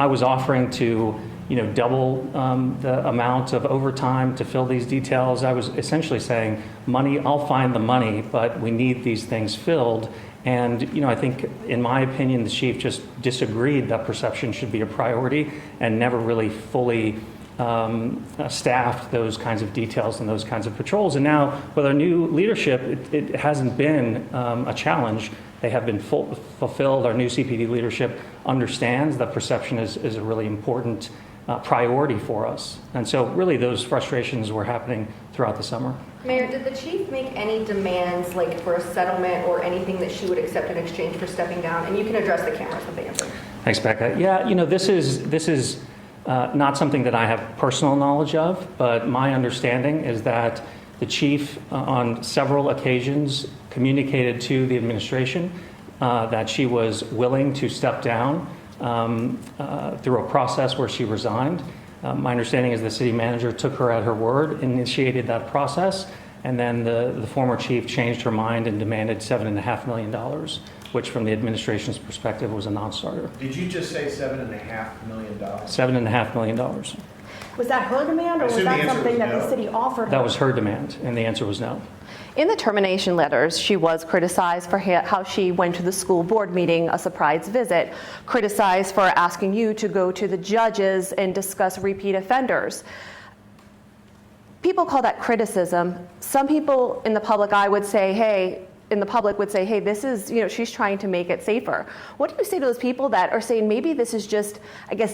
I was offering to, double the amount of overtime to fill these details. I was essentially saying, money, I'll find the money, but we need these things filled. And, I think, in my opinion, the chief just disagreed that perception should be a priority and never really fully staffed those kinds of details and those kinds of patrols. And now, with our new leadership, it hasn't been a challenge. They have been fulfilled. Our new CPD leadership understands that perception is a really important priority for us. And so really those frustrations were happening throughout the summer. Mayor, did the chief make any demands, like for a settlement or anything that she would accept in exchange for stepping down? And you can address the cameras with the answer. Thanks, Becca. Yeah, this is not something that I have personal knowledge of, but my understanding is that the chief on several occasions communicated to the administration that she was willing to step down through a process where she resigned. My understanding is the city manager took her at her word, initiated that process, and then the former chief changed her mind and demanded $7.5 million, which from the administration's perspective was a non-starter. Did you just say $7.5 million? $7.5 million. Was that her demand, or was that something that the city offered her? That was her demand, and the answer was no. In the termination letters, she was criticized for how she went to the school board meeting, a surprise visit, criticized for asking you to go to the judges and discuss repeat offenders. People call that criticism. Some people in the public eye would say, hey, this is, she's trying to make it safer. What do you say to those people that are saying maybe this is just,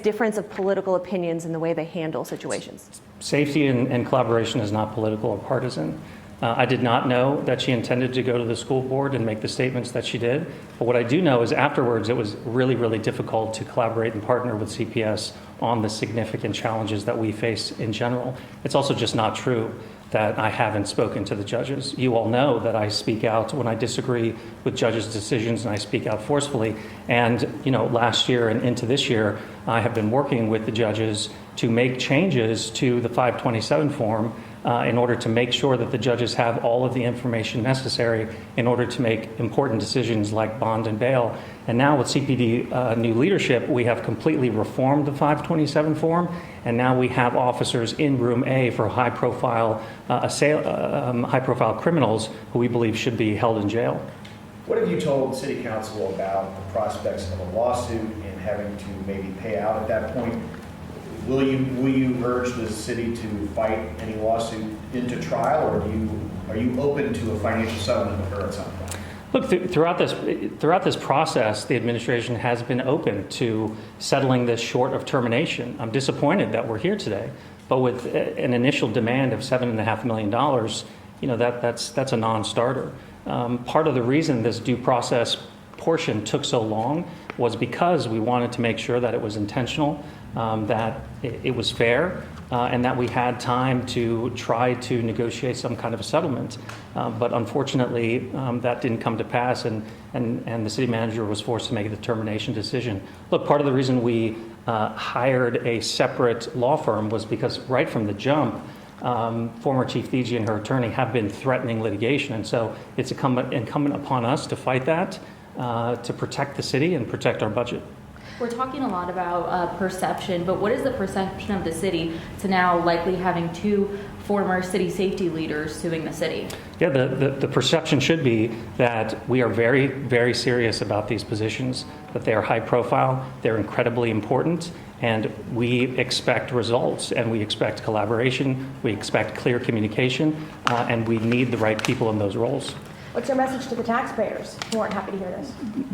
difference of political opinions in the way they handle situations? Safety and collaboration is not political or partisan. I did not know that she intended to go to the school board and make the statements that she did. But what I do know is afterwards it was really, really difficult to collaborate and partner with CPS on the significant challenges that we face in general. It's also just not true that I haven't spoken to the judges. You all know that I speak out when I disagree with judges' decisions, and I speak out forcefully. And, last year and into this year, I have been working with the judges to make changes to the 527 form in order to make sure that the judges have all of the information necessary in order to make important decisions like bond and bail. And now with CPD new leadership, we have completely reformed the 527 form, and now we have officers in room A for high-profile criminals who we believe should be held in jail. What have you told City Council about the prospects of a lawsuit and having to maybe pay out at that point? Will you urge the city to fight any lawsuit into trial, or are you open to a financial settlement with her at some point? Look, throughout this process, the administration has been open to settling this short of termination. I'm disappointed that we're here today, but with an initial demand of $7.5 million, that's a non-starter. Part of the reason this due process portion took so long was because we wanted to make sure that it was intentional, that it was fair, and that we had time to try to negotiate some kind of a settlement. But unfortunately, that didn't come to pass, and the city manager was forced to make the termination decision. Look, part of the reason we hired a separate law firm was because right from the jump, former Chief Theetge and her attorney have been threatening litigation. And so it's incumbent upon us to fight that, to protect the city and protect our budget. We're talking a lot about perception, but what is the perception of the city to now likely having two former city safety leaders suing the city? Yeah, the perception should be that we are very, very serious about these positions, that they are high profile, they're incredibly important, and we expect results, and we expect collaboration, we expect clear communication, and we need the right people in those roles. What's your message to the taxpayers who aren't happy to hear this?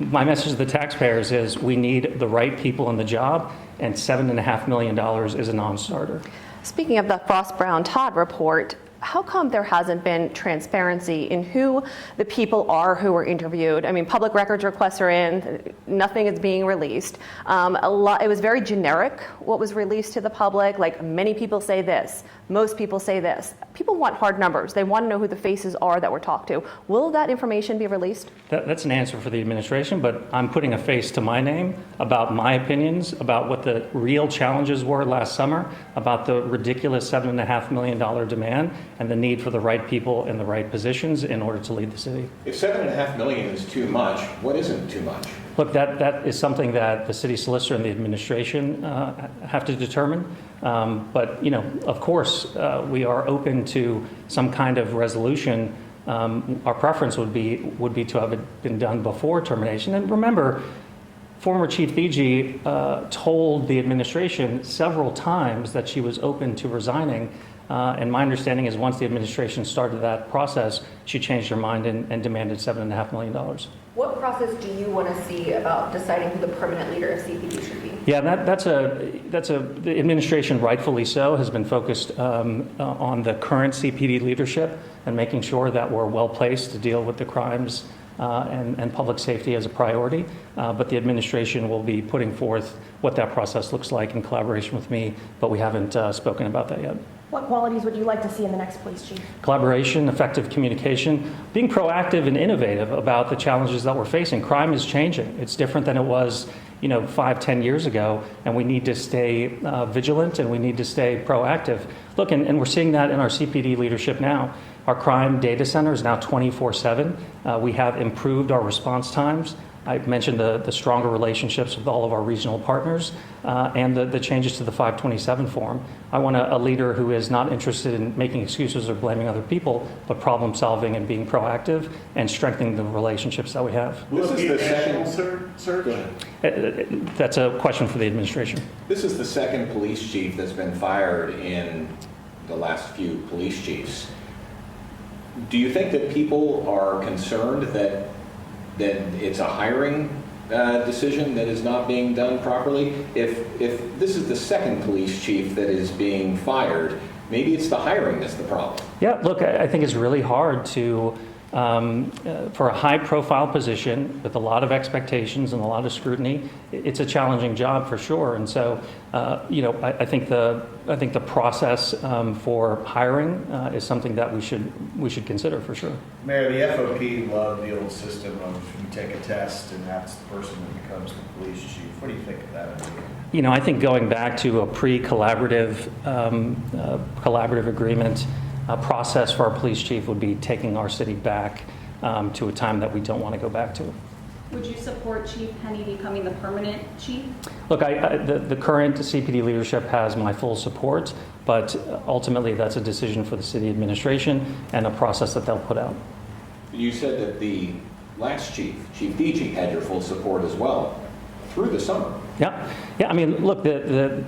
My message to the taxpayers is we need the right people in the job, and $7.5 million is a non-starter. Speaking of the Frost Brown Todd report, how come there hasn't been transparency in who the people are who were interviewed? I mean, public records requests are in, nothing is being released. It was very generic what was released to the public, like many people say this, most people say this. People want hard numbers. They want to know who the faces are that were talked to. Will that information be released? That's an answer for the administration, but I'm putting a face to my name about my opinions, about what the real challenges were last summer, about the ridiculous $7.5 million demand, and the need for the right people in the right positions in order to lead the city. If $7.5 million is too much, what isn't too much? Look, that is something that the city solicitor and the administration have to determine. But, of course, we are open to some kind of resolution. Our preference would be to have it been done before termination. And remember, former Chief Theetge told the administration several times that she was open to resigning. And my understanding is once the administration started that process, she changed her mind and demanded $7.5 million. What process do you want to see about deciding who the permanent leader of CPD should be? Yeah, the administration, rightfully so, has been focused on the current CPD leadership and making sure that we're well placed to deal with the crimes and public safety as a priority. But the administration will be putting forth what that process looks like in collaboration with me, but we haven't spoken about that yet. What qualities would you like to see in the next police chief? Collaboration, effective communication, being proactive and innovative about the challenges that we're facing. Crime is changing. It's different than it was, 5-10 years ago, and we need to stay vigilant and we need to stay proactive. Look, and we're seeing that in our CPD leadership now. Our crime data center is now 24/7. We have improved our response times. I mentioned the stronger relationships with all of our regional partners and the changes to the 527 form. I want a leader who is not interested in making excuses or blaming other people, but problem solving and being proactive and strengthening the relationships that we have. This is the second search. Go ahead. That's a question for the administration. This is the second police chief that's been fired in the last few police chiefs. Do you think that people are concerned that it's a hiring decision that is not being done properly? If this is the second police chief that is being fired, maybe it's the hiring that's the problem. Yeah, look, I think it's really hard to, for a high-profile position with a lot of expectations and a lot of scrutiny, it's a challenging job for sure. And so, I think the process for hiring is something that we should consider for sure. Mayor, the FOP loved the old system of you take a test and that's the person that becomes the police chief. What do you think of that idea? I think going back to a pre-collaborative collaborative agreement process for our police chief would be taking our city back to a time that we don't want to go back to. Would you support Chief Penny becoming the permanent chief? Look, the current CPD leadership has my full support, but ultimately that's a decision for the city administration and a process that they'll put out. You said that the last chief, Chief Theetge, had your full support as well through the summer. Yeah. I mean, look, the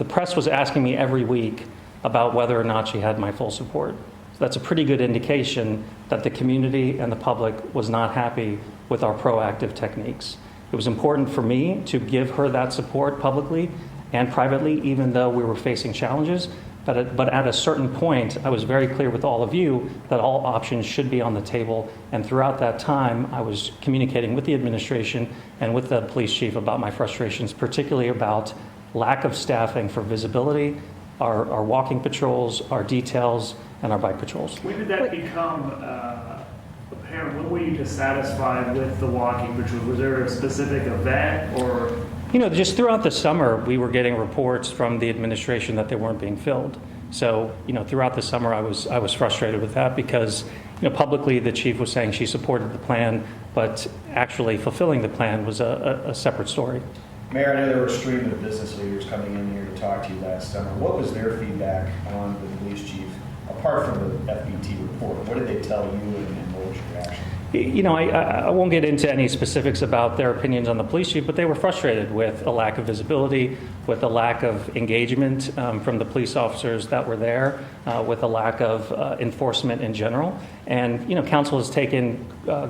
press was asking me every week about whether or not she had my full support. So that's a pretty good indication that the community and the public was not happy with our proactive techniques. It was important for me to give her that support publicly and privately, even though we were facing challenges. But at a certain point, I was very clear with all of you that all options should be on the table. And throughout that time, I was communicating with the administration and with the police chief about my frustrations, particularly about lack of staffing for visibility, our walking patrols, our details, and our bike patrols. When did that become apparent? When were you dissatisfied with the walking patrol? Was there a specific event or? Just throughout the summer, we were getting reports from the administration that they weren't being filled. So, throughout the summer, I was frustrated with that because, publicly the chief was saying she supported the plan, but actually fulfilling the plan was a separate story. Mayor, I know there were a stream of business leaders coming in here to talk to you last summer. What was their feedback on the police chief, apart from the FBT report? What did they tell you and what was your reaction? I won't get into any specifics about their opinions on the police chief, but they were frustrated with a lack of visibility, with a lack of engagement from the police officers that were there, with a lack of enforcement in general. And, council has taken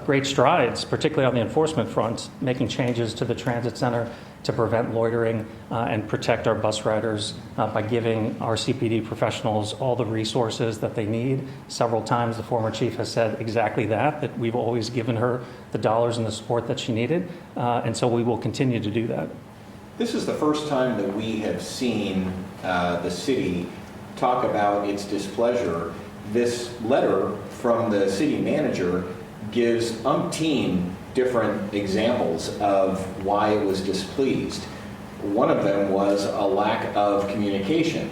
great strides, particularly on the enforcement front, making changes to the transit center to prevent loitering and protect our bus riders by giving our CPD professionals all the resources that they need. Several times the former chief has said exactly that we've always given her the dollars and the support that she needed, and so we will continue to do that. This is the first time that we have seen the city talk about its displeasure. This letter from the city manager gives umpteen different examples of why it was displeased. One of them was a lack of communication.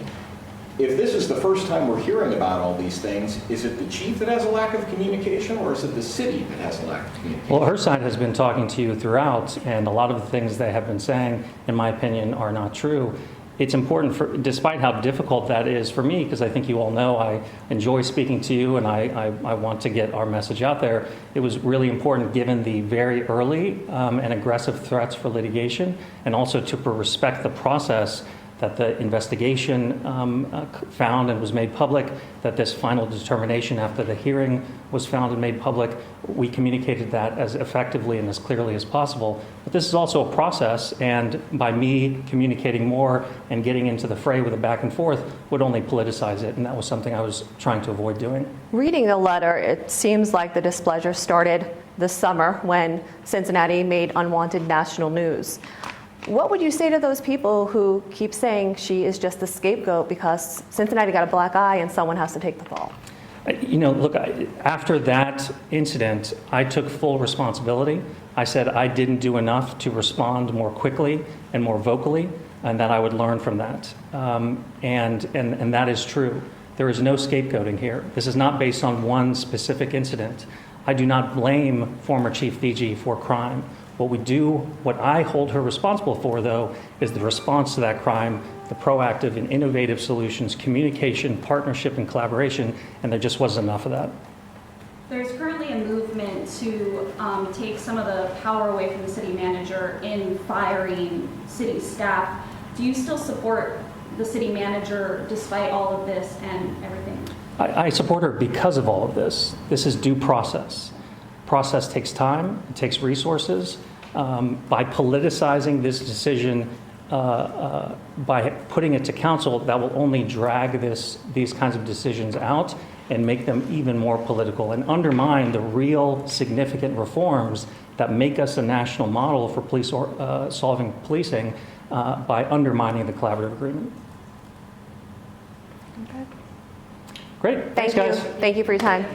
if this is the first time we're hearing about all these things, is it the chief that has a lack of communication, or is it the city that has a lack of communication? Well, her side has been talking to you throughout, and a lot of the things they have been saying, in my opinion, are not true. It's important, despite how difficult that is for me, because I think you all know I enjoy speaking to you and I want to get our message out there. It was really important, given the very early and aggressive threats for litigation, and also to respect the process that the investigation found and was made public, that this final determination after the hearing was found and made public. We communicated that as effectively and as clearly as possible. But this is also a process, and by me communicating more and getting into the fray with a back and forth would only politicize it, and that was something I was trying to avoid doing. Reading the letter, it seems like the displeasure started this summer when Cincinnati made unwanted national news. What would you say to those people who keep saying she is just the scapegoat because Cincinnati got a black eye and someone has to take the fall? You know, look, after that incident, I took full responsibility. I said I didn't do enough to respond more quickly and more vocally, and that I would learn from that. And that is true. There is no scapegoating here. This is not based on one specific incident. I do not blame former Chief Theetge for crime. What I hold her responsible for, though, is the response to that crime, the proactive and innovative solutions, communication, partnership, and collaboration, and there just wasn't enough of that. There's currently a movement to take some of the power away from the city manager in firing city staff. Do you still support the city manager despite all of this and everything? I support her because of all of this. This is due process. Process takes time, it takes resources. By politicizing this decision, by putting it to council, that will only drag these kinds of decisions out and make them even more political and undermine the real significant reforms that make us a national model for solving policing by undermining the collaborative agreement. Okay. Great. Thank Thanks, you. guys. Thank you for your time.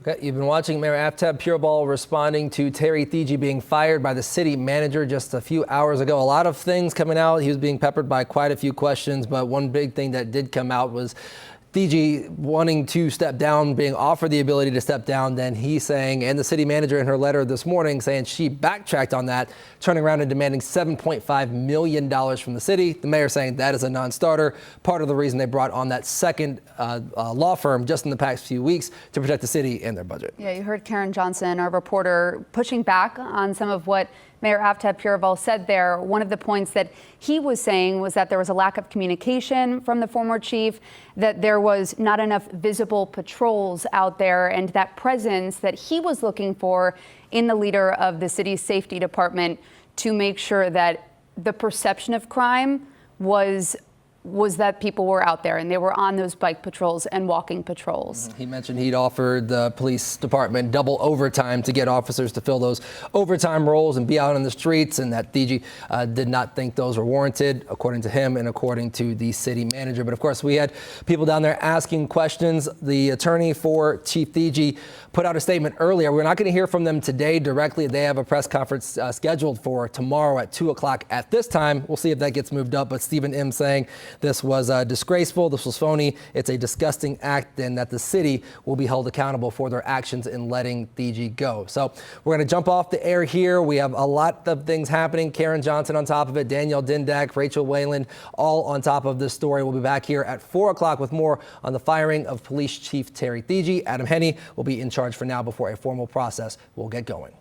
Okay, you've been watching Mayor Pureval responding to Terry Theetge being fired by the city manager just a few hours ago. A lot of things coming out. He was being peppered by quite a few questions, but one big thing that did come out was Theetge wanting to step down, being offered the ability to step down. Then he saying, and the city manager in her letter this morning saying she backtracked on that, turning around and demanding $7.5 million from the city. The mayor saying that is a non-starter. Part of the reason they brought on that second law firm just in the past few weeks to protect the city and their budget. Yeah, you heard Karen Johnson, our reporter, pushing back on some of what Mayor Pureval said there. One of the points that he was saying was that there was a lack of communication from the former chief, that there was not enough visible patrols out there, and that presence that he was looking for in the leader of the city's safety department to make sure that the perception of crime was that people were out there and they were on those bike patrols and walking patrols. He mentioned he'd offered the police department double overtime to get officers to fill those overtime roles and be out on the streets, and that Theetge did not think those were warranted, according to him and according to the city manager. But of course, we had people down there asking questions. The attorney for Chief Theetge put out a statement earlier. We're not going to hear from them today directly. They have a press conference scheduled for tomorrow at 2 o'clock at this time. We'll see if that gets moved up. But Stephen M. saying this was disgraceful, this was phony, it's a disgusting act, and that the city will be held accountable for their actions in letting Theetge go. So we're going to jump off the air here. We have a lot of things happening. Karen Johnson on top of it, Danielle Dindak, Rachel Wayland, all on top of this story. We'll be back here at 4 o'clock with more on the firing of Police Chief Terry Theetge. Adam Henney will be in charge for now before a formal process will get going.